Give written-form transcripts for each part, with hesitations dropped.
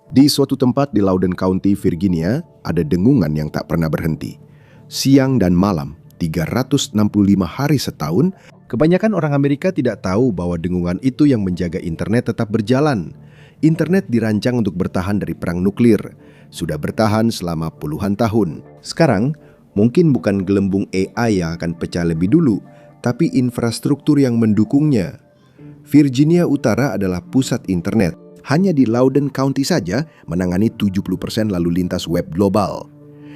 Di suatu tempat di Loudoun County, Virginia, ada dengungan yang tak pernah berhenti. Siang dan malam, 365 hari setahun, kebanyakan orang Amerika tidak tahu bahwa dengungan itu yang menjaga internet tetap berjalan. Internet dirancang untuk bertahan dari perang nuklir. Sudah bertahan selama puluhan tahun. Sekarang, mungkin bukan gelembung AI yang akan pecah lebih dulu, tapi infrastruktur yang mendukungnya. Virginia Utara adalah pusat internet. Hanya di Loudoun County saja menangani 70% lalu lintas web global.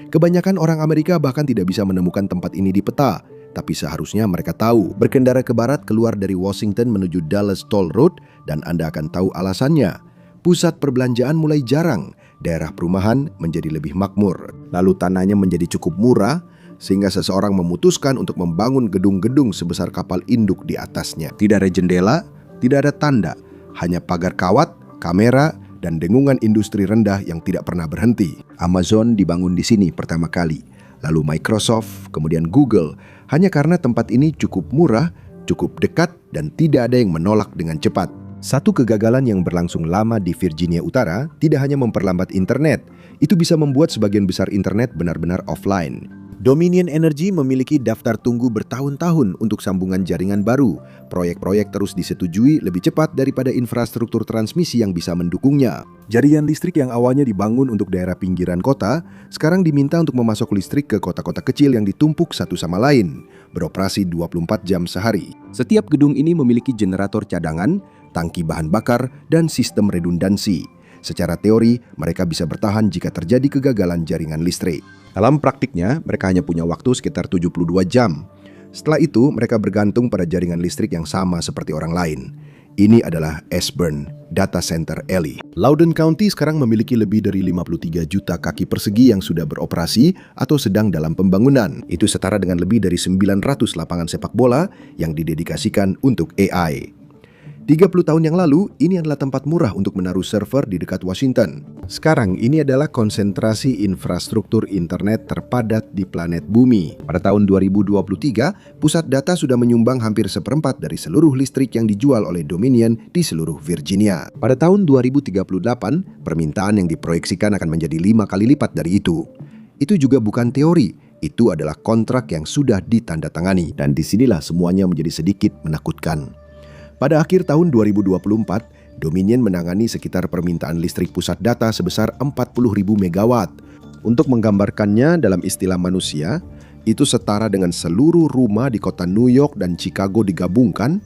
Kebanyakan orang Amerika bahkan tidak bisa menemukan tempat ini di peta, tapi seharusnya mereka tahu. Berkendara ke barat keluar dari Washington menuju Dallas Toll Road dan Anda akan tahu alasannya. Pusat perbelanjaan mulai jarang, daerah perumahan menjadi lebih makmur. Lalu tanahnya menjadi cukup murah, sehingga seseorang memutuskan untuk membangun gedung-gedung sebesar kapal induk di atasnya. Tidak ada jendela, tidak ada tanda, hanya pagar kawat, kamera, dan dengungan industri rendah yang tidak pernah berhenti. Amazon dibangun di sini pertama kali, lalu Microsoft, kemudian Google, hanya karena tempat ini cukup murah, cukup dekat, dan tidak ada yang menolak dengan cepat. Satu kegagalan yang berlangsung lama di Virginia Utara tidak hanya memperlambat internet, itu bisa membuat sebagian besar internet benar-benar offline. Dominion Energy memiliki daftar tunggu bertahun-tahun untuk sambungan jaringan baru. Proyek-proyek terus disetujui lebih cepat daripada infrastruktur transmisi yang bisa mendukungnya. Jaringan listrik yang awalnya dibangun untuk daerah pinggiran kota, sekarang diminta untuk memasok listrik ke kota-kota kecil yang ditumpuk satu sama lain, beroperasi 24 jam sehari. Setiap gedung ini memiliki generator cadangan, tangki bahan bakar, dan sistem redundansi. Secara teori, mereka bisa bertahan jika terjadi kegagalan jaringan listrik. Dalam praktiknya, mereka hanya punya waktu sekitar 72 jam. Setelah itu, mereka bergantung pada jaringan listrik yang sama seperti orang lain. Ini adalah Ashburn Data Center Alley. Loudoun County sekarang memiliki lebih dari 53 juta kaki persegi yang sudah beroperasi atau sedang dalam pembangunan. Itu setara dengan lebih dari 900 lapangan sepak bola yang didedikasikan untuk AI. 30 tahun yang lalu, ini adalah tempat murah untuk menaruh server di dekat Washington. Sekarang, ini adalah konsentrasi infrastruktur internet terpadat di planet bumi. Pada tahun 2023, pusat data sudah menyumbang hampir seperempat dari seluruh listrik yang dijual oleh Dominion di seluruh Virginia. Pada tahun 2038, permintaan yang diproyeksikan akan menjadi 5 kali lipat dari itu. Itu juga bukan teori, itu adalah kontrak yang sudah ditandatangani. Dan disinilah semuanya menjadi sedikit menakutkan. Pada akhir tahun 2024, Dominion menangani sekitar permintaan listrik pusat data sebesar 40.000 megawatt. Untuk menggambarkannya dalam istilah manusia, itu setara dengan seluruh rumah di kota New York dan Chicago digabungkan,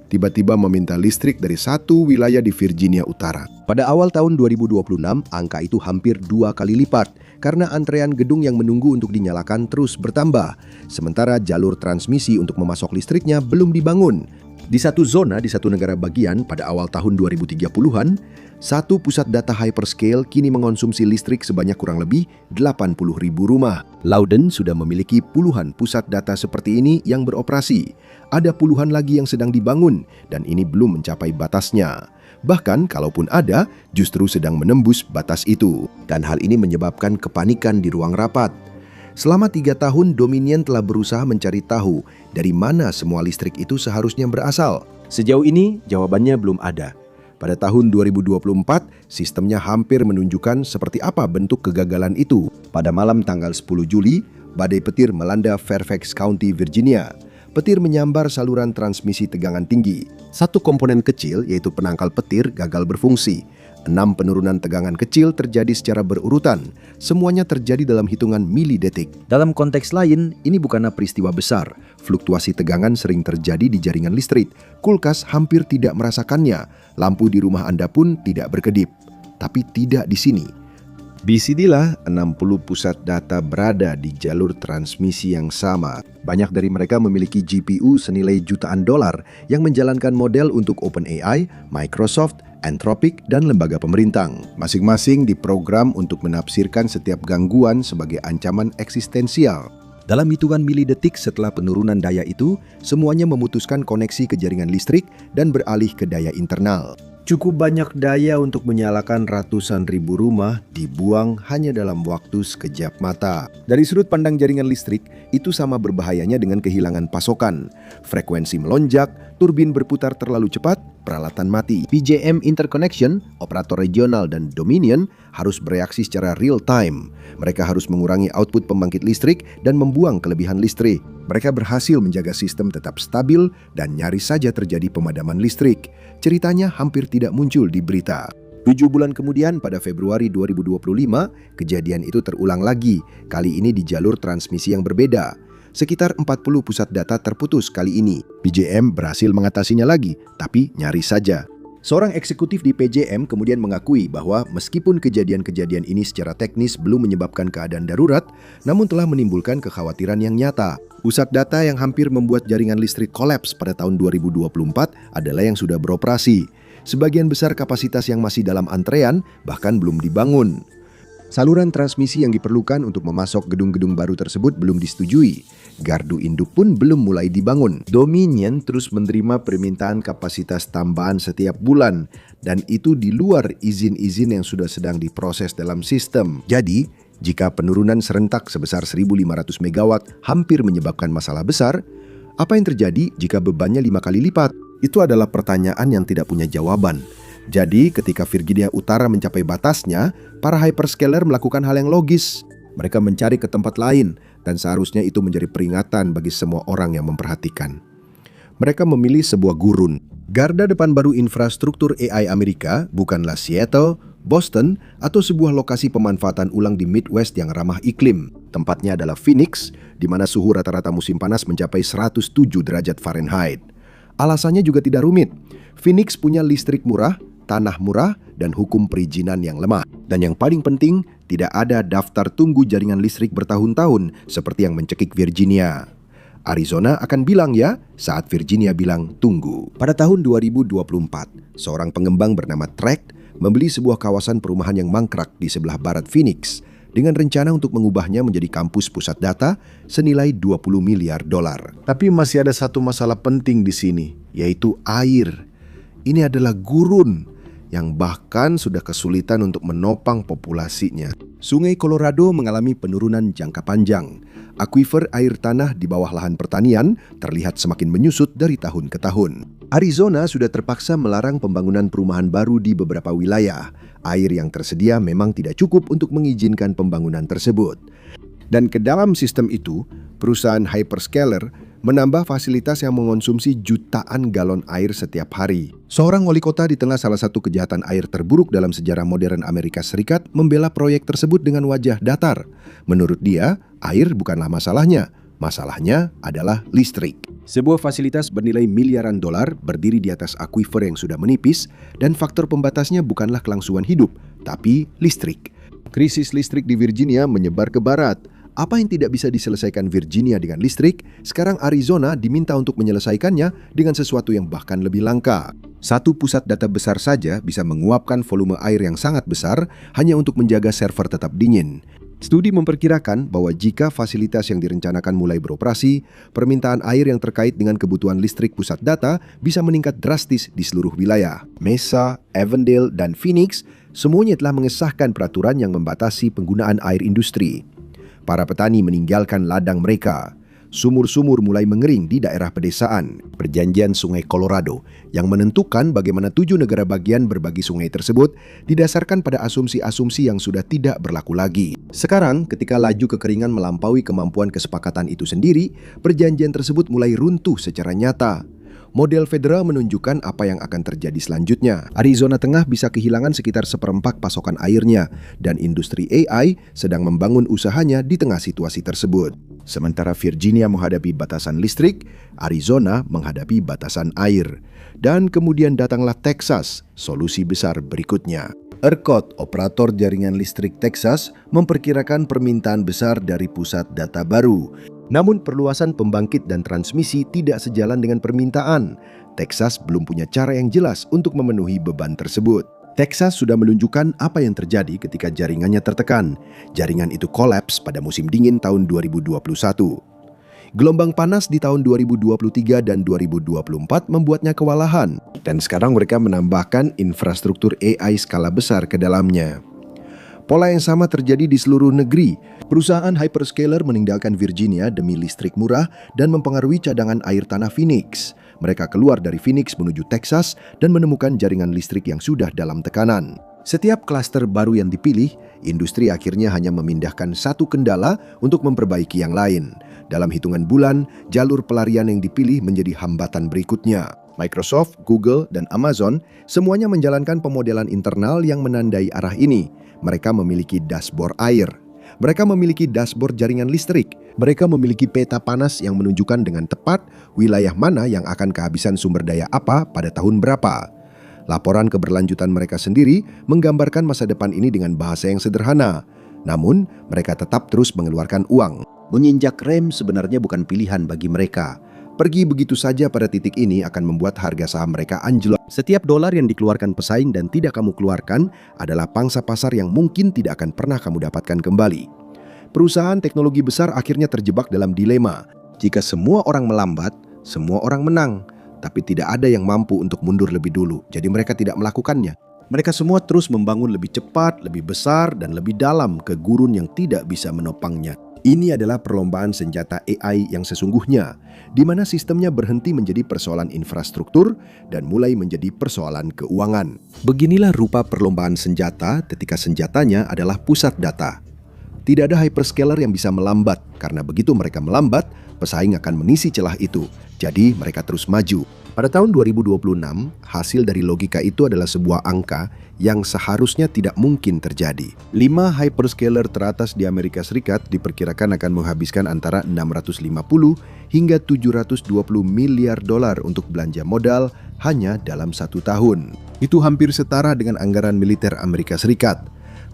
tiba-tiba meminta listrik dari satu wilayah di Virginia Utara. Pada awal tahun 2026, angka itu hampir 2 kali lipat karena antrean gedung yang menunggu untuk dinyalakan terus bertambah, sementara jalur transmisi untuk memasok listriknya belum dibangun. Di satu zona di satu negara bagian pada awal tahun 2030-an, satu pusat data hyperscale kini mengonsumsi listrik sebanyak kurang lebih 80.000 rumah. Loudoun sudah memiliki puluhan pusat data seperti ini yang beroperasi. Ada puluhan lagi yang sedang dibangun dan ini belum mencapai batasnya. Bahkan kalaupun ada, justru sedang menembus batas itu. Dan hal ini menyebabkan kepanikan di ruang rapat. Selama 3 tahun, Dominion telah berusaha mencari tahu dari mana semua listrik itu seharusnya berasal. Sejauh ini, jawabannya belum ada. Pada tahun 2024, sistemnya hampir menunjukkan seperti apa bentuk kegagalan itu. Pada malam tanggal 10 Juli, badai petir melanda Fairfax County, Virginia. Petir menyambar saluran transmisi tegangan tinggi. Satu komponen kecil, yaitu penangkal petir, gagal berfungsi. 6 penurunan tegangan kecil terjadi secara berurutan. Semuanya terjadi dalam hitungan milidetik. Dalam konteks lain, ini bukanlah peristiwa besar. Fluktuasi tegangan sering terjadi di jaringan listrik. Kulkas hampir tidak merasakannya. Lampu di rumah Anda pun tidak berkedip. Tapi tidak di sini. Di sinilah 60 pusat data berada di jalur transmisi yang sama. Banyak dari mereka memiliki GPU senilai jutaan dolar yang menjalankan model untuk OpenAI, Microsoft, Anthropic, dan lembaga pemerintah. Masing-masing diprogram untuk menafsirkan setiap gangguan sebagai ancaman eksistensial. Dalam hitungan milidetik setelah penurunan daya itu, semuanya memutuskan koneksi ke jaringan listrik dan beralih ke daya internal. Cukup banyak daya untuk menyalakan ratusan ribu rumah dibuang hanya dalam waktu sekejap mata. Dari sudut pandang jaringan listrik, itu sama berbahayanya dengan kehilangan pasokan. Frekuensi melonjak, turbin berputar terlalu cepat, peralatan mati. PJM Interconnection, operator regional dan Dominion harus bereaksi secara real time. Mereka harus mengurangi output pembangkit listrik dan membuang kelebihan listrik. Mereka berhasil menjaga sistem tetap stabil dan nyaris saja terjadi pemadaman listrik. Ceritanya hampir tidak muncul di berita. 7 bulan kemudian pada Februari 2025, kejadian itu terulang lagi, kali ini di jalur transmisi yang berbeda. Sekitar 40 pusat data terputus kali ini. PJM berhasil mengatasinya lagi, tapi nyaris saja. Seorang eksekutif di PJM kemudian mengakui bahwa meskipun kejadian-kejadian ini secara teknis belum menyebabkan keadaan darurat, namun telah menimbulkan kekhawatiran yang nyata. Pusat data yang hampir membuat jaringan listrik kolaps pada tahun 2024 adalah yang sudah beroperasi. Sebagian besar kapasitas yang masih dalam antrean bahkan belum dibangun. Saluran transmisi yang diperlukan untuk memasok gedung-gedung baru tersebut belum disetujui. Gardu induk pun belum mulai dibangun. Dominion terus menerima permintaan kapasitas tambahan setiap bulan, dan itu di luar izin-izin yang sudah sedang diproses dalam sistem. Jadi, jika penurunan serentak sebesar 1.500 megawatt hampir menyebabkan masalah besar, apa yang terjadi jika bebannya 5 kali lipat? Itu adalah pertanyaan yang tidak punya jawaban. Jadi, ketika Virginia Utara mencapai batasnya, para hyperscaler melakukan hal yang logis. Mereka mencari ke tempat lain, dan seharusnya itu menjadi peringatan bagi semua orang yang memperhatikan. Mereka memilih sebuah gurun. Garda depan baru infrastruktur AI Amerika bukanlah Seattle, Boston, atau sebuah lokasi pemanfaatan ulang di Midwest yang ramah iklim. Tempatnya adalah Phoenix, di mana suhu rata-rata musim panas mencapai 107 derajat Fahrenheit. Alasannya juga tidak rumit. Phoenix punya listrik murah, tanah murah, dan hukum perizinan yang lemah. Dan yang paling penting, tidak ada daftar tunggu jaringan listrik bertahun-tahun seperti yang mencekik Virginia. Arizona akan bilang ya saat Virginia bilang tunggu. Pada tahun 2024, seorang pengembang bernama Tract membeli sebuah kawasan perumahan yang mangkrak di sebelah barat Phoenix dengan rencana untuk mengubahnya menjadi kampus pusat data senilai 20 miliar dolar. Tapi masih ada satu masalah penting di sini, yaitu air. Ini adalah gurun yang bahkan sudah kesulitan untuk menopang populasinya. Sungai Colorado mengalami penurunan jangka panjang. Akuifer air tanah di bawah lahan pertanian terlihat semakin menyusut dari tahun ke tahun. Arizona sudah terpaksa melarang pembangunan perumahan baru di beberapa wilayah. Air yang tersedia memang tidak cukup untuk mengizinkan pembangunan tersebut. Dan ke dalam sistem itu, perusahaan hyperscaler menambah fasilitas yang mengonsumsi jutaan galon air setiap hari. Seorang wali kota di tengah salah satu kejahatan air terburuk dalam sejarah modern Amerika Serikat membela proyek tersebut dengan wajah datar. Menurut dia, air bukanlah masalahnya. Masalahnya adalah listrik. Sebuah fasilitas bernilai miliaran dolar berdiri di atas akuifer yang sudah menipis, dan faktor pembatasnya bukanlah kelangsungan hidup, tapi listrik. Krisis listrik di Virginia menyebar ke barat. Apa yang tidak bisa diselesaikan Virginia dengan listrik, sekarang Arizona diminta untuk menyelesaikannya dengan sesuatu yang bahkan lebih langka. Satu pusat data besar saja bisa menguapkan volume air yang sangat besar hanya untuk menjaga server tetap dingin. Studi memperkirakan bahwa jika fasilitas yang direncanakan mulai beroperasi, permintaan air yang terkait dengan kebutuhan listrik pusat data bisa meningkat drastis di seluruh wilayah. Mesa, Avondale, dan Phoenix semuanya telah mengesahkan peraturan yang membatasi penggunaan air industri. Para petani meninggalkan ladang mereka. Sumur-sumur mulai mengering di daerah pedesaan. Perjanjian Sungai Colorado yang menentukan bagaimana 7 negara bagian berbagi sungai tersebut didasarkan pada asumsi-asumsi yang sudah tidak berlaku lagi. Sekarang, ketika laju kekeringan melampaui kemampuan kesepakatan itu sendiri, perjanjian tersebut mulai runtuh secara nyata. Model federal menunjukkan apa yang akan terjadi selanjutnya. Arizona Tengah bisa kehilangan sekitar 1/4 pasokan airnya, dan industri AI sedang membangun usahanya di tengah situasi tersebut. Sementara Virginia menghadapi batasan listrik, Arizona menghadapi batasan air. Dan kemudian datanglah Texas, solusi besar berikutnya. ERCOT, operator jaringan listrik Texas, memperkirakan permintaan besar dari pusat data baru. Namun perluasan pembangkit dan transmisi tidak sejalan dengan permintaan. Texas belum punya cara yang jelas untuk memenuhi beban tersebut. Texas sudah menunjukkan apa yang terjadi ketika jaringannya tertekan. Jaringan itu kolaps pada musim dingin tahun 2021. Gelombang panas di tahun 2023 dan 2024 membuatnya kewalahan. Dan sekarang mereka menambahkan infrastruktur AI skala besar ke dalamnya. Pola yang sama terjadi di seluruh negeri. Perusahaan hyperscaler meninggalkan Virginia demi listrik murah dan mempengaruhi cadangan air tanah Phoenix. Mereka keluar dari Phoenix menuju Texas dan menemukan jaringan listrik yang sudah dalam tekanan. Setiap klaster baru yang dipilih, industri akhirnya hanya memindahkan satu kendala untuk memperbaiki yang lain. Dalam hitungan bulan, jalur pelarian yang dipilih menjadi hambatan berikutnya. Microsoft, Google, dan Amazon semuanya menjalankan pemodelan internal yang menandai arah ini. Mereka memiliki dashboard air. Mereka memiliki dashboard jaringan listrik. Mereka memiliki peta panas yang menunjukkan dengan tepat wilayah mana yang akan kehabisan sumber daya apa pada tahun berapa. Laporan keberlanjutan mereka sendiri menggambarkan masa depan ini dengan bahasa yang sederhana. Namun, mereka tetap terus mengeluarkan uang. Menginjak rem sebenarnya bukan pilihan bagi mereka. Pergi begitu saja pada titik ini akan membuat harga saham mereka anjlok. Setiap dolar yang dikeluarkan pesaing dan tidak kamu keluarkan adalah pangsa pasar yang mungkin tidak akan pernah kamu dapatkan kembali. Perusahaan teknologi besar akhirnya terjebak dalam dilema. Jika semua orang melambat, semua orang menang. Tapi tidak ada yang mampu untuk mundur lebih dulu, jadi mereka tidak melakukannya. Mereka semua terus membangun lebih cepat, lebih besar, dan lebih dalam ke gurun yang tidak bisa menopangnya. Ini adalah perlombaan senjata AI yang sesungguhnya, di mana sistemnya berhenti menjadi persoalan infrastruktur dan mulai menjadi persoalan keuangan. Beginilah rupa perlombaan senjata ketika senjatanya adalah pusat data. Tidak ada hyperscaler yang bisa melambat, karena begitu mereka melambat, pesaing akan mengisi celah itu. Jadi mereka terus maju. Pada tahun 2026, hasil dari logika itu adalah sebuah angka yang seharusnya tidak mungkin terjadi. 5 hyperscaler teratas di Amerika Serikat diperkirakan akan menghabiskan antara 650 hingga 720 miliar dolar untuk belanja modal hanya dalam 1 tahun. Itu hampir setara dengan anggaran militer Amerika Serikat,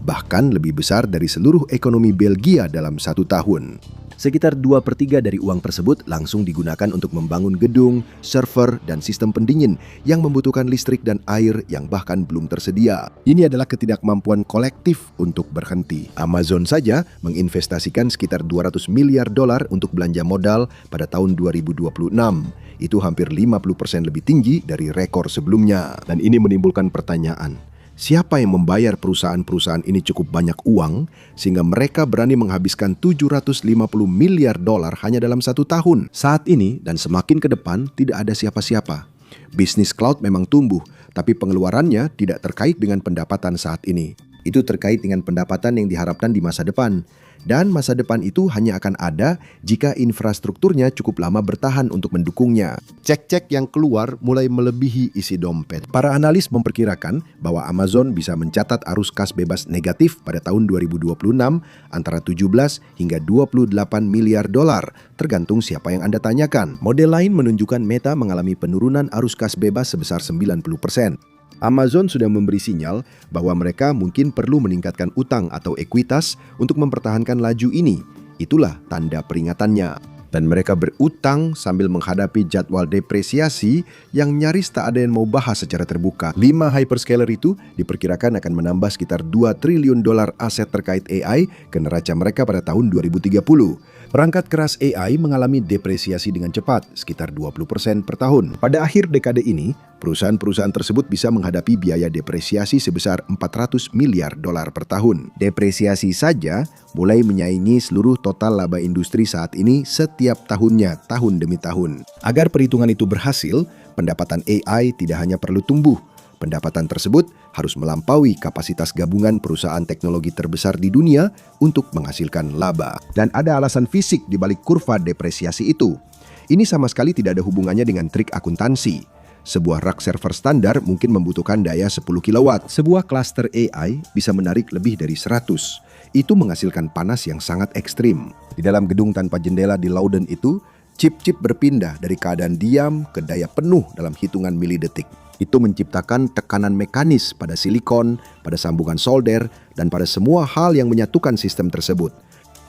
bahkan lebih besar dari seluruh ekonomi Belgia dalam 1 tahun. Sekitar 2/3 dari uang tersebut langsung digunakan untuk membangun gedung, server, dan sistem pendingin yang membutuhkan listrik dan air yang bahkan belum tersedia. Ini adalah ketidakmampuan kolektif untuk berhenti. Amazon saja menginvestasikan sekitar 200 miliar dolar untuk belanja modal pada tahun 2026. Itu hampir 50% lebih tinggi dari rekor sebelumnya. Dan ini menimbulkan pertanyaan. Siapa yang membayar perusahaan-perusahaan ini cukup banyak uang sehingga mereka berani menghabiskan 750 miliar dolar hanya dalam 1 tahun? Saat ini dan semakin ke depan tidak ada siapa-siapa. Bisnis cloud memang tumbuh, tapi pengeluarannya tidak terkait dengan pendapatan saat ini. Itu terkait dengan pendapatan yang diharapkan di masa depan. Dan masa depan itu hanya akan ada jika infrastrukturnya cukup lama bertahan untuk mendukungnya. Cek-cek yang keluar mulai melebihi isi dompet. Para analis memperkirakan bahwa Amazon bisa mencatat arus kas bebas negatif pada tahun 2026 antara 17 hingga 28 miliar dolar, tergantung siapa yang Anda tanyakan. Model lain menunjukkan Meta mengalami penurunan arus kas bebas sebesar 90%. Amazon sudah memberi sinyal bahwa mereka mungkin perlu meningkatkan utang atau ekuitas untuk mempertahankan laju ini. Itulah tanda peringatannya. Dan mereka berutang sambil menghadapi jadwal depresiasi yang nyaris tak ada yang mau bahas secara terbuka. 5 hyperscaler itu diperkirakan akan menambah sekitar 2 triliun dolar aset terkait AI ke neraca mereka pada tahun 2030. Perangkat keras AI mengalami depresiasi dengan cepat, sekitar 20% per tahun. Pada akhir dekade ini, perusahaan-perusahaan tersebut bisa menghadapi biaya depresiasi sebesar 400 miliar dolar per tahun. Depresiasi saja mulai menyaingi seluruh total laba industri saat ini setiap tahunnya, tahun demi tahun. Agar perhitungan itu berhasil, pendapatan AI tidak hanya perlu tumbuh. Pendapatan tersebut harus melampaui kapasitas gabungan perusahaan teknologi terbesar di dunia untuk menghasilkan laba. Dan ada alasan fisik di balik kurva depresiasi itu. Ini sama sekali tidak ada hubungannya dengan trik akuntansi. Sebuah rak server standar mungkin membutuhkan daya 10 kW. Sebuah klaster AI bisa menarik lebih dari 100. Itu menghasilkan panas yang sangat ekstrim. Di dalam gedung tanpa jendela di Loudoun itu, chip-chip berpindah dari keadaan diam ke daya penuh dalam hitungan milidetik. Itu menciptakan tekanan mekanis pada silikon, pada sambungan solder, dan pada semua hal yang menyatukan sistem tersebut.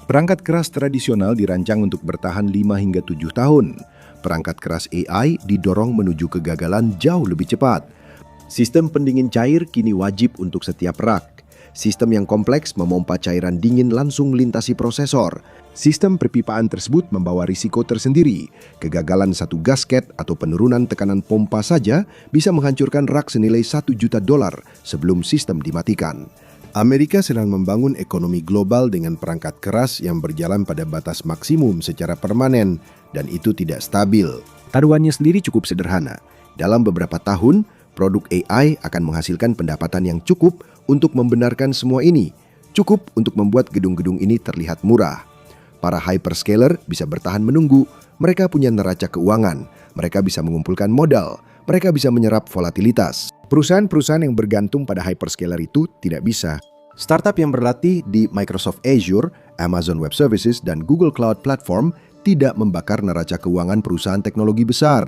Perangkat keras tradisional dirancang untuk bertahan 5 hingga 7 tahun. Perangkat keras AI didorong menuju kegagalan jauh lebih cepat. Sistem pendingin cair kini wajib untuk setiap rak. Sistem yang kompleks memompa cairan dingin langsung melintasi prosesor. Sistem perpipaan tersebut membawa risiko tersendiri. Kegagalan satu gasket atau penurunan tekanan pompa saja bisa menghancurkan rak senilai $1 juta sebelum sistem dimatikan. Amerika sedang membangun ekonomi global dengan perangkat keras yang berjalan pada batas maksimum secara permanen, dan itu tidak stabil. Taruhannya sendiri cukup sederhana. Dalam beberapa tahun, produk AI akan menghasilkan pendapatan yang cukup untuk membenarkan semua ini. Cukup untuk membuat gedung-gedung ini terlihat murah. Para hyperscaler bisa bertahan menunggu. Mereka punya neraca keuangan. Mereka bisa mengumpulkan modal. Mereka bisa menyerap volatilitas. Perusahaan-perusahaan yang bergantung pada hyperscaler itu tidak bisa. Startup yang berlatih di Microsoft Azure, Amazon Web Services, dan Google Cloud Platform tidak membakar neraca keuangan perusahaan teknologi besar.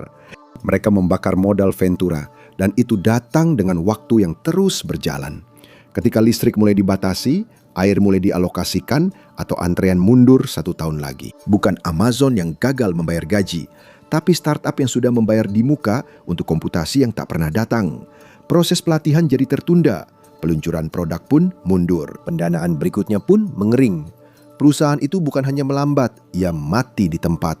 Mereka membakar modal ventura, dan itu datang dengan waktu yang terus berjalan. Ketika listrik mulai dibatasi, air mulai dialokasikan, atau antrean mundur 1 tahun lagi. Bukan Amazon yang gagal membayar gaji, tapi startup yang sudah membayar di muka untuk komputasi yang tak pernah datang. Proses pelatihan jadi tertunda, peluncuran produk pun mundur, pendanaan berikutnya pun mengering. Perusahaan itu bukan hanya melambat, ia mati di tempat.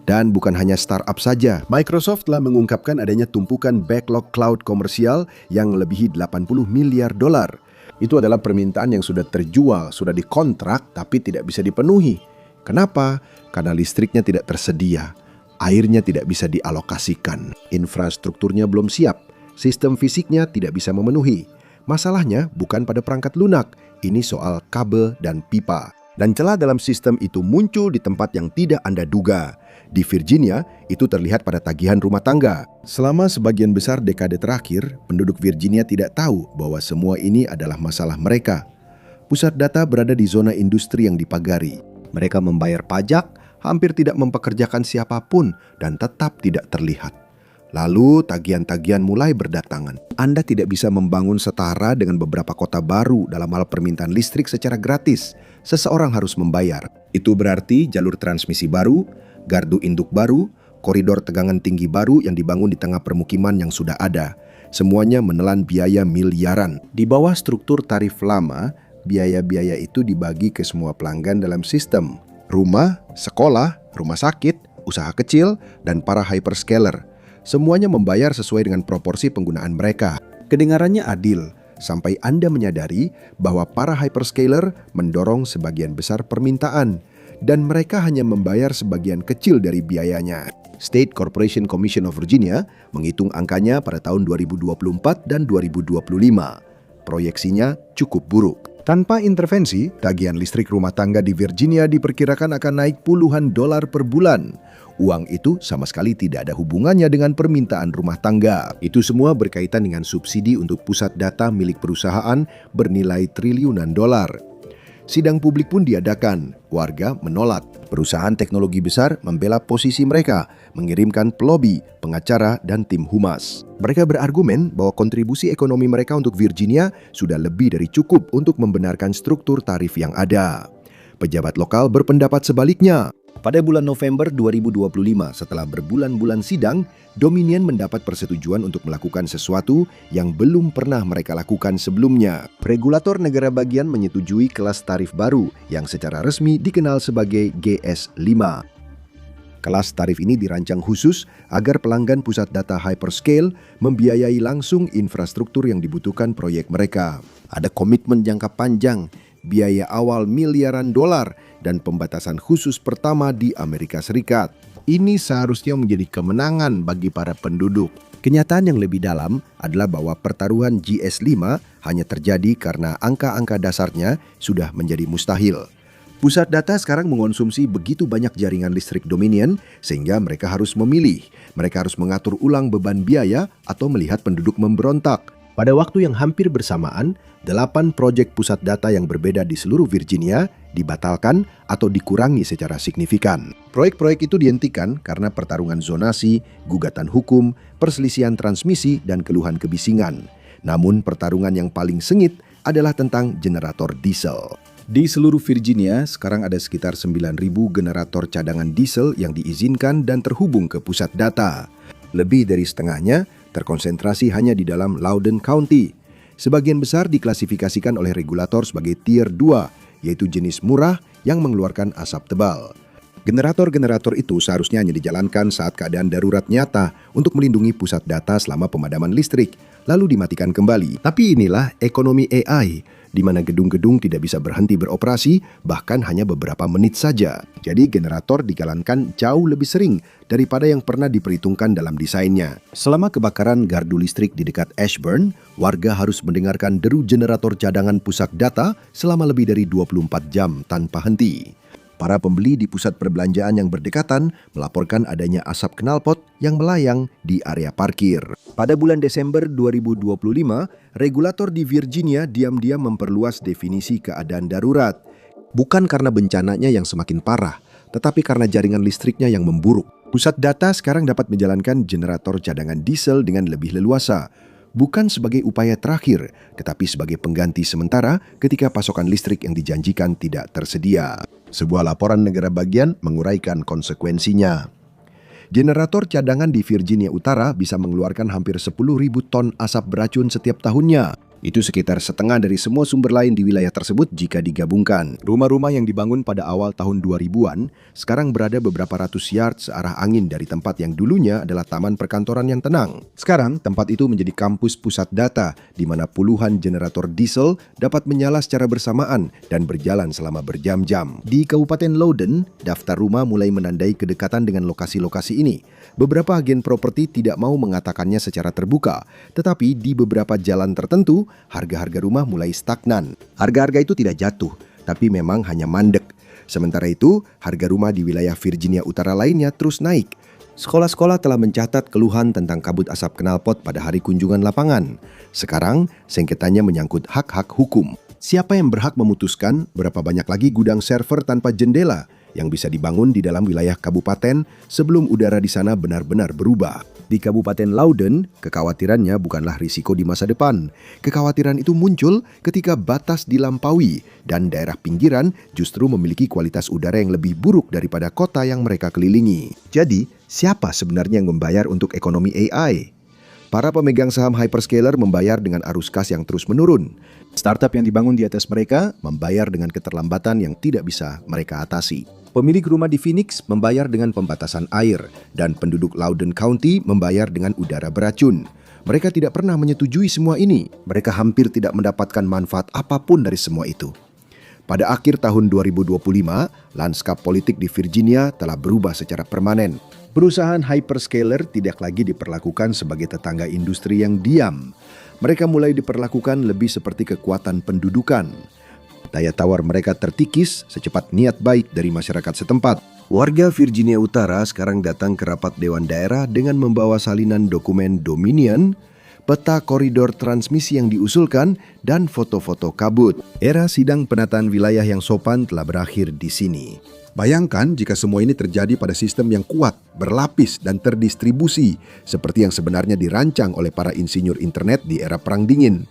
Dan bukan hanya startup saja, Microsoft telah mengungkapkan adanya tumpukan backlog cloud komersial yang melebihi 80 miliar dolar. Itu adalah permintaan yang sudah terjual, sudah dikontrak, tapi tidak bisa dipenuhi. Kenapa? Karena listriknya tidak tersedia, airnya tidak bisa dialokasikan, infrastrukturnya belum siap, sistem fisiknya tidak bisa memenuhi. Masalahnya bukan pada perangkat lunak, ini soal kabel dan pipa. Dan celah dalam sistem itu muncul di tempat yang tidak Anda duga. Di Virginia, itu terlihat pada tagihan rumah tangga. Selama sebagian besar dekade terakhir, penduduk Virginia tidak tahu bahwa semua ini adalah masalah mereka. Pusat data berada di zona industri yang dipagari. Mereka membayar pajak, hampir tidak mempekerjakan siapapun, dan tetap tidak terlihat. Lalu tagihan-tagihan mulai berdatangan. Anda tidak bisa membangun setara dengan beberapa kota baru dalam hal permintaan listrik secara gratis. Seseorang harus membayar. Itu berarti jalur transmisi baru, gardu induk baru, koridor tegangan tinggi baru yang dibangun di tengah permukiman yang sudah ada. Semuanya menelan biaya miliaran. Di bawah struktur tarif lama, biaya-biaya itu dibagi ke semua pelanggan dalam sistem. Rumah, sekolah, rumah sakit, usaha kecil, dan para hyperscaler. Semuanya membayar sesuai dengan proporsi penggunaan mereka. Kedengarannya adil, sampai Anda menyadari bahwa para hyperscaler mendorong sebagian besar permintaan, dan mereka hanya membayar sebagian kecil dari biayanya. State Corporation Commission of Virginia menghitung angkanya pada tahun 2024 dan 2025. Proyeksinya cukup buruk. Tanpa intervensi, tagihan listrik rumah tangga di Virginia diperkirakan akan naik puluhan dolar per bulan. Uang itu sama sekali tidak ada hubungannya dengan permintaan rumah tangga. Itu semua berkaitan dengan subsidi untuk pusat data milik perusahaan bernilai triliunan dolar. Sidang publik pun diadakan. Warga menolak. Perusahaan teknologi besar membela posisi mereka, mengirimkan pelobi, pengacara, dan tim humas. Mereka berargumen bahwa kontribusi ekonomi mereka untuk Virginia sudah lebih dari cukup untuk membenarkan struktur tarif yang ada. Pejabat lokal berpendapat sebaliknya. Pada bulan November 2025, setelah berbulan-bulan sidang, Dominion mendapat persetujuan untuk melakukan sesuatu yang belum pernah mereka lakukan sebelumnya. Regulator negara bagian menyetujui kelas tarif baru yang secara resmi dikenal sebagai GS5. Kelas tarif ini dirancang khusus agar pelanggan pusat data hyperscale membiayai langsung infrastruktur yang dibutuhkan proyek mereka. Ada komitmen jangka panjang, biaya awal miliaran dolar, dan pembatasan khusus pertama di Amerika Serikat. Ini seharusnya menjadi kemenangan bagi para penduduk. Kenyataan yang lebih dalam adalah bahwa pertaruhan GS5 hanya terjadi karena angka-angka dasarnya sudah menjadi mustahil. Pusat data sekarang mengonsumsi begitu banyak jaringan listrik Dominion sehingga mereka harus memilih. Mereka harus mengatur ulang beban biaya atau melihat penduduk memberontak. Pada waktu yang hampir bersamaan, 8 proyek pusat data yang berbeda di seluruh Virginia dibatalkan atau dikurangi secara signifikan. Proyek-proyek itu dihentikan karena pertarungan zonasi, gugatan hukum, perselisihan transmisi, dan keluhan kebisingan. Namun pertarungan yang paling sengit adalah tentang generator diesel. Di seluruh Virginia, sekarang ada sekitar 9.000 generator cadangan diesel yang diizinkan dan terhubung ke pusat data. Lebih dari setengahnya terkonsentrasi hanya di dalam Loudoun County. Sebagian besar diklasifikasikan oleh regulator sebagai Tier 2, yaitu jenis murah yang mengeluarkan asap tebal. Generator-generator itu seharusnya hanya dijalankan saat keadaan darurat nyata untuk melindungi pusat data selama pemadaman listrik, lalu dimatikan kembali. Tapi inilah ekonomi AI. di mana gedung-gedung tidak bisa berhenti beroperasi, bahkan hanya beberapa menit saja. Jadi generator dijalankan jauh lebih sering daripada yang pernah diperhitungkan dalam desainnya. Selama kebakaran gardu listrik di dekat Ashburn, warga harus mendengarkan deru generator cadangan pusat data selama lebih dari 24 jam tanpa henti. Para pembeli di pusat perbelanjaan yang berdekatan melaporkan adanya asap knalpot yang melayang di area parkir. Pada bulan Desember 2025, regulator di Virginia diam-diam memperluas definisi keadaan darurat. Bukan karena bencananya yang semakin parah, tetapi karena jaringan listriknya yang memburuk. Pusat data sekarang dapat menjalankan generator cadangan diesel dengan lebih leluasa. Bukan sebagai upaya terakhir, tetapi sebagai pengganti sementara ketika pasokan listrik yang dijanjikan tidak tersedia. Sebuah laporan negara bagian menguraikan konsekuensinya. Generator cadangan di Virginia Utara bisa mengeluarkan hampir 10.000 ton asap beracun setiap tahunnya. Itu sekitar setengah dari semua sumber lain di wilayah tersebut jika digabungkan. Rumah-rumah yang dibangun pada awal tahun 2000-an sekarang berada beberapa ratus yard searah angin dari tempat yang dulunya adalah taman perkantoran yang tenang. Sekarang, tempat itu menjadi kampus pusat data, di mana puluhan generator diesel dapat menyala secara bersamaan dan berjalan selama berjam-jam. Di Kabupaten Loudoun, daftar rumah mulai menandai kedekatan dengan lokasi-lokasi ini. Beberapa agen properti tidak mau mengatakannya secara terbuka, tetapi di beberapa jalan tertentu, harga-harga rumah mulai stagnan. Harga-harga itu tidak jatuh, tapi memang hanya mandek. Sementara itu, harga rumah di wilayah Virginia Utara lainnya terus naik. Sekolah-sekolah telah mencatat keluhan tentang kabut asap knalpot pada hari kunjungan lapangan. Sekarang, sengketanya menyangkut hak-hak hukum. Siapa yang berhak memutuskan berapa banyak lagi gudang server tanpa jendela yang bisa dibangun di dalam wilayah kabupaten sebelum udara di sana benar-benar berubah? Di Kabupaten Loudoun, kekhawatirannya bukanlah risiko di masa depan. Kekhawatiran itu muncul ketika batas dilampaui dan daerah pinggiran justru memiliki kualitas udara yang lebih buruk daripada kota yang mereka kelilingi. Jadi, siapa sebenarnya yang membayar untuk ekonomi AI? Para pemegang saham hyperscaler membayar dengan arus kas yang terus menurun. Startup yang dibangun di atas mereka membayar dengan keterlambatan yang tidak bisa mereka atasi. Pemilik rumah di Phoenix membayar dengan pembatasan air, dan penduduk Loudoun County membayar dengan udara beracun. Mereka tidak pernah menyetujui semua ini. Mereka hampir tidak mendapatkan manfaat apapun dari semua itu. Pada akhir tahun 2025, lanskap politik di Virginia telah berubah secara permanen. Perusahaan hyperscaler tidak lagi diperlakukan sebagai tetangga industri yang diam. Mereka mulai diperlakukan lebih seperti kekuatan pendudukan. Daya tawar mereka terkikis secepat niat baik dari masyarakat setempat. Warga Virginia Utara sekarang datang ke rapat Dewan Daerah dengan membawa salinan dokumen Dominion, peta koridor transmisi yang diusulkan, dan foto-foto kabut. Era sidang penataan wilayah yang sopan telah berakhir di sini. Bayangkan jika semua ini terjadi pada sistem yang kuat, berlapis, dan terdistribusi, seperti yang sebenarnya dirancang oleh para insinyur internet di era Perang Dingin.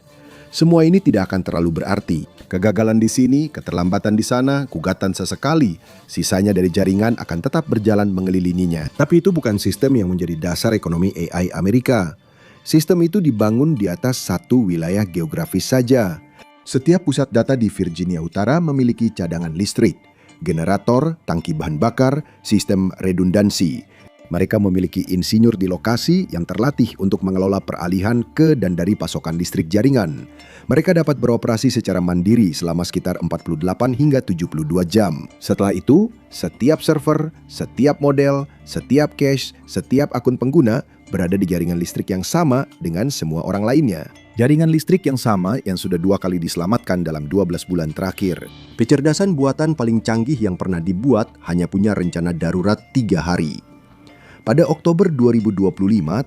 Semua ini tidak akan terlalu berarti. Kegagalan di sini, keterlambatan di sana, gugatan sesekali. Sisanya dari jaringan akan tetap berjalan mengelilinginya. Tapi itu bukan sistem yang menjadi dasar ekonomi AI Amerika. Sistem itu dibangun di atas satu wilayah geografis saja. Setiap pusat data di Virginia Utara memiliki cadangan listrik, generator, tangki bahan bakar, sistem redundansi. Mereka memiliki insinyur di lokasi yang terlatih untuk mengelola peralihan ke dan dari pasokan listrik jaringan. Mereka dapat beroperasi secara mandiri selama sekitar 48 hingga 72 jam. Setelah itu, setiap server, setiap model, setiap cache, setiap akun pengguna berada di jaringan listrik yang sama dengan semua orang lainnya. Jaringan listrik yang sama yang sudah 2 kali diselamatkan dalam 12 bulan terakhir. Kecerdasan buatan paling canggih yang pernah dibuat hanya punya rencana darurat 3 hari. Pada Oktober 2025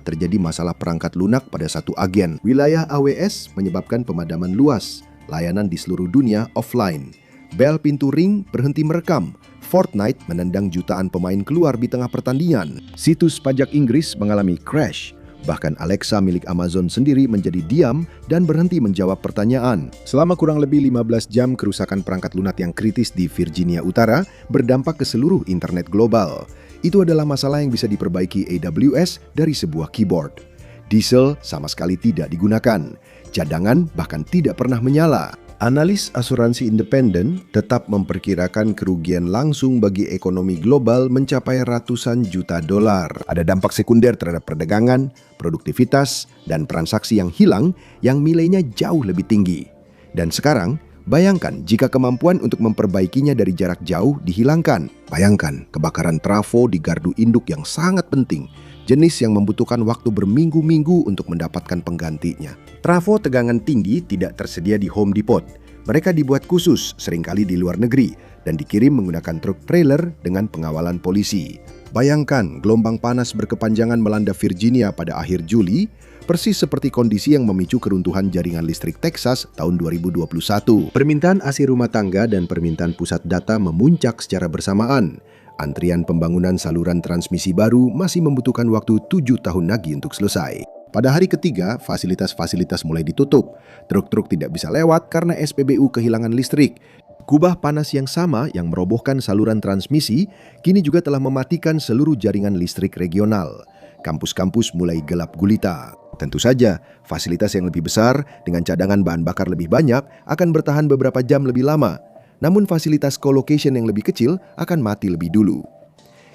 terjadi masalah perangkat lunak pada satu agen. Wilayah AWS menyebabkan pemadaman luas, layanan di seluruh dunia offline. Bel pintu ring berhenti merekam. Fortnite menendang jutaan pemain keluar di tengah pertandingan. Situs pajak Inggris mengalami crash. Bahkan Alexa milik Amazon sendiri menjadi diam dan berhenti menjawab pertanyaan. Selama kurang lebih 15 jam, kerusakan perangkat lunak yang kritis di Virginia Utara berdampak ke seluruh internet global. Itu adalah masalah yang bisa diperbaiki AWS dari sebuah keyboard. Diesel sama sekali tidak digunakan. Cadangan bahkan tidak pernah menyala. Analis asuransi independen tetap memperkirakan kerugian langsung bagi ekonomi global mencapai ratusan juta dolar. Ada dampak sekunder terhadap perdagangan, produktivitas, dan transaksi yang hilang yang nilainya jauh lebih tinggi. Dan sekarang, Bayangkan jika kemampuan untuk memperbaikinya dari jarak jauh dihilangkan. Bayangkan kebakaran trafo di gardu induk yang sangat penting, jenis yang membutuhkan waktu berminggu-minggu untuk mendapatkan penggantinya. Trafo tegangan tinggi tidak tersedia di Home Depot. Mereka dibuat khusus, seringkali di luar negeri, dan dikirim menggunakan truk trailer dengan pengawalan polisi. Bayangkan gelombang panas berkepanjangan melanda Virginia pada akhir Juli, persis seperti kondisi yang memicu keruntuhan jaringan listrik Texas tahun 2021. Permintaan AC rumah tangga dan permintaan pusat data memuncak secara bersamaan. Antrian pembangunan saluran transmisi baru masih membutuhkan waktu 7 tahun lagi untuk selesai. Pada hari ketiga, fasilitas-fasilitas mulai ditutup. Truk-truk tidak bisa lewat karena SPBU kehilangan listrik. Kubah panas yang sama yang merobohkan saluran transmisi kini juga telah mematikan seluruh jaringan listrik regional. Kampus-kampus mulai gelap gulita. Tentu saja, fasilitas yang lebih besar dengan cadangan bahan bakar lebih banyak akan bertahan beberapa jam lebih lama. Namun fasilitas co-location yang lebih kecil akan mati lebih dulu.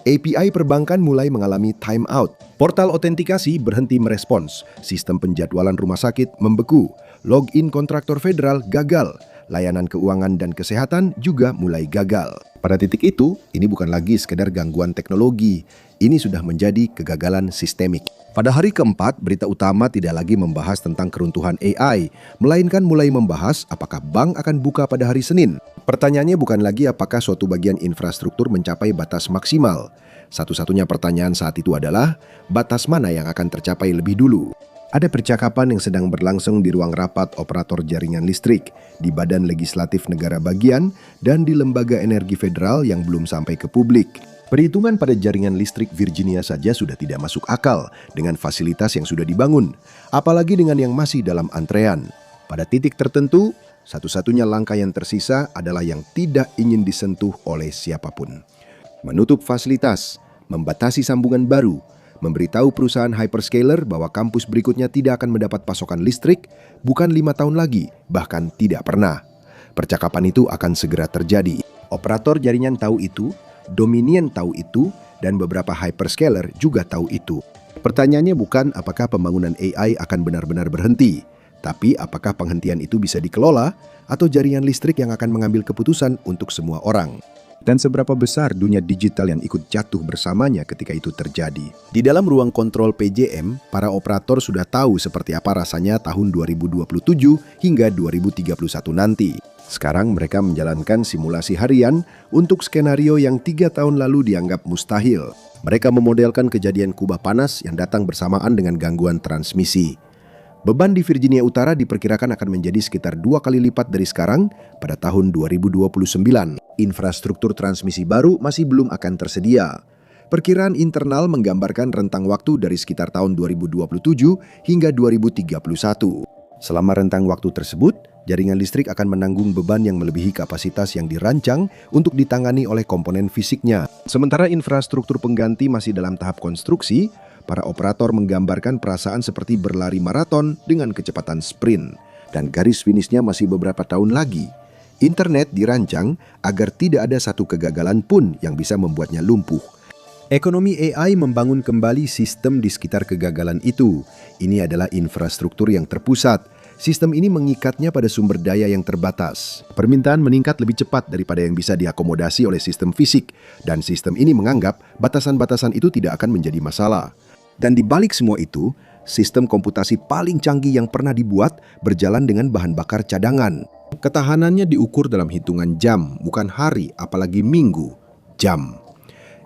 API perbankan mulai mengalami time out. Portal otentikasi berhenti merespons. Sistem penjadwalan rumah sakit membeku. Login kontraktor federal gagal. Layanan keuangan dan kesehatan juga mulai gagal. Pada titik itu, ini bukan lagi sekedar gangguan teknologi. Ini sudah menjadi kegagalan sistemik. Pada hari keempat, berita utama tidak lagi membahas tentang keruntuhan AI, melainkan mulai membahas apakah bank akan buka pada hari Senin. Pertanyaannya bukan lagi apakah suatu bagian infrastruktur mencapai batas maksimal. Satu-satunya pertanyaan saat itu adalah, batas mana yang akan tercapai lebih dulu? Ada percakapan yang sedang berlangsung di ruang rapat operator jaringan listrik, di Badan Legislatif Negara Bagian, dan di Lembaga Energi Federal yang belum sampai ke publik. Perhitungan pada jaringan listrik Virginia saja sudah tidak masuk akal dengan fasilitas yang sudah dibangun, apalagi dengan yang masih dalam antrean. Pada titik tertentu, satu-satunya langkah yang tersisa adalah yang tidak ingin disentuh oleh siapapun. Menutup fasilitas, membatasi sambungan baru, memberitahu perusahaan hyperscaler bahwa kampus berikutnya tidak akan mendapat pasokan listrik, bukan 5 tahun lagi, bahkan tidak pernah. Percakapan itu akan segera terjadi. Operator jaringan tahu itu, Dominion tahu itu, dan beberapa hyperscaler juga tahu itu. Pertanyaannya bukan apakah pembangunan AI akan benar-benar berhenti, tapi apakah penghentian itu bisa dikelola atau jaringan listrik yang akan mengambil keputusan untuk semua orang. Dan seberapa besar dunia digital yang ikut jatuh bersamanya ketika itu terjadi. Di dalam ruang kontrol PJM, para operator sudah tahu seperti apa rasanya tahun 2027 hingga 2031 nanti. Sekarang mereka menjalankan simulasi harian untuk skenario yang 3 tahun lalu dianggap mustahil. Mereka memodelkan kejadian kubah panas yang datang bersamaan dengan gangguan transmisi. Beban di Virginia Utara diperkirakan akan menjadi sekitar 2 kali lipat dari sekarang pada tahun 2029. Infrastruktur transmisi baru masih belum akan tersedia. Perkiraan internal menggambarkan rentang waktu dari sekitar tahun 2027 hingga 2031. Selama rentang waktu tersebut, jaringan listrik akan menanggung beban yang melebihi kapasitas yang dirancang untuk ditangani oleh komponen fisiknya. Sementara infrastruktur pengganti masih dalam tahap konstruksi, para operator menggambarkan perasaan seperti berlari maraton dengan kecepatan sprint. Dan garis finishnya masih beberapa tahun lagi. Internet dirancang agar tidak ada satu kegagalan pun yang bisa membuatnya lumpuh. Ekonomi AI membangun kembali sistem di sekitar kegagalan itu. Ini adalah infrastruktur yang terpusat. Sistem ini mengikatnya pada sumber daya yang terbatas. Permintaan meningkat lebih cepat daripada yang bisa diakomodasi oleh sistem fisik. Dan sistem ini menganggap batasan-batasan itu tidak akan menjadi masalah. Dan di balik semua itu, sistem komputasi paling canggih yang pernah dibuat berjalan dengan bahan bakar cadangan. Ketahanannya diukur dalam hitungan jam, bukan hari, apalagi minggu. Jam.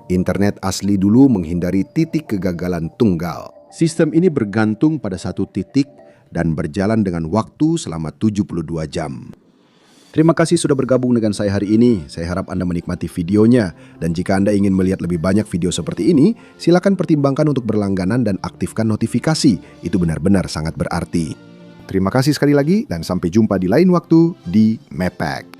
Internet asli dulu menghindari titik kegagalan tunggal. Sistem ini bergantung pada satu titik dan berjalan dengan waktu selama 72 jam. Terima kasih sudah bergabung dengan saya hari ini. Saya harap Anda menikmati videonya. Dan jika Anda ingin melihat lebih banyak video seperti ini, silakan pertimbangkan untuk berlangganan dan aktifkan notifikasi. Itu benar-benar sangat berarti. Terima kasih sekali lagi dan sampai jumpa di lain waktu di MEPAC.